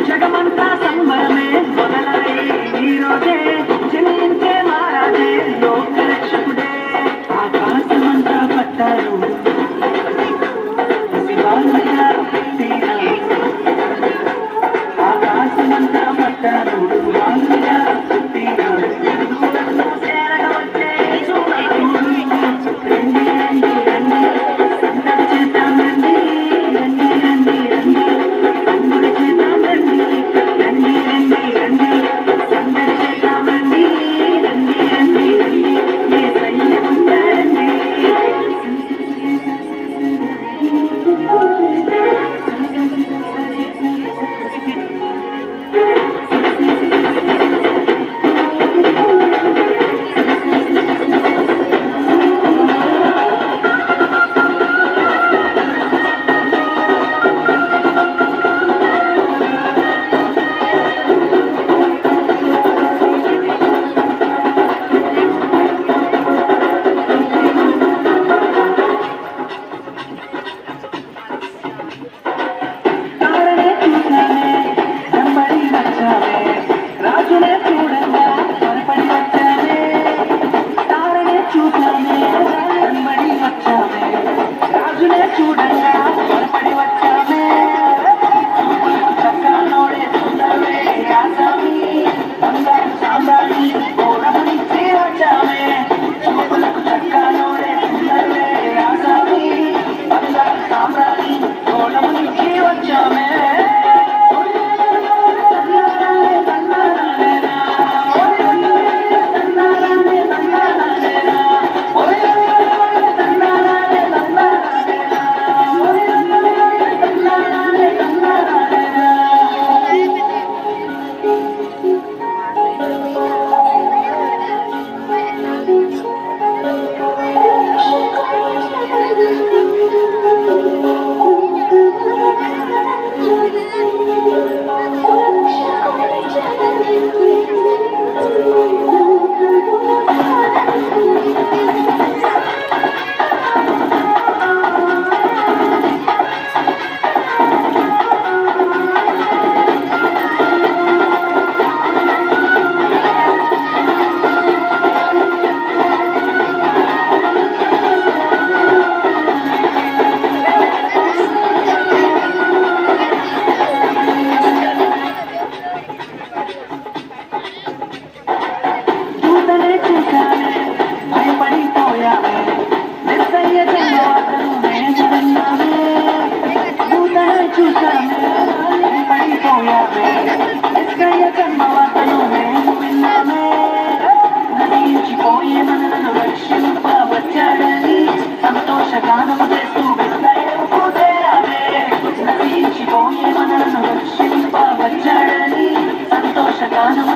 జగమంతా సంబరమే మొదలై ఈ రోజే జనించే మహారాజే లోకరక్షకుడే ఆకాశమంతా పట్టారు శివాలయాలు పెట్టిన ఆకాశమంతా పట్టారు శివాలయాలు పెట్టిన చేరగా వచ్చే రండి రండి రండి సందడి చేద్దాం రండి రండి రండి రండి సందడి చేద్దాం రండి రండి రండి రండి సందడి చేద్దాం రండి రండి రండి రండి యేసయ్య ఉంటాడండి తారనే చూసానే నంబడి వచ్చావే రాజునే చూడంగా త్వరపడి వచ్చావే తారనే చూసానే నంబడి వచ్చావే రాజునే చూడంగా త్వరపడి వచ్చావే చక్కనోడే సుందరవే యాసామి బంగారు సాంబ్రాణి గోడమనిచ్చి వచ్చావే చూపులకు చక్కనోడే సుందరవే యాసామి బంగారు సాంబ్రాణి గోడమనిచ్చి వచ్చామే చూతనే చూసానే భయపడిపోయావే మెస్సయ్య జన్మవాసను నేనన్నావే చూతనే చూసానే భయపడిపోయావే మెస్సయ్య జన్మవాసను నేను విన్నానే నశించిపోయే మనలను రక్షింప వచ్చాడని సంతోషగానము చేస్తూ మెస్సయ్యకు చేరావే నశించిపోయే మనలను రక్షింప వచ్చాడని సంతోషగానము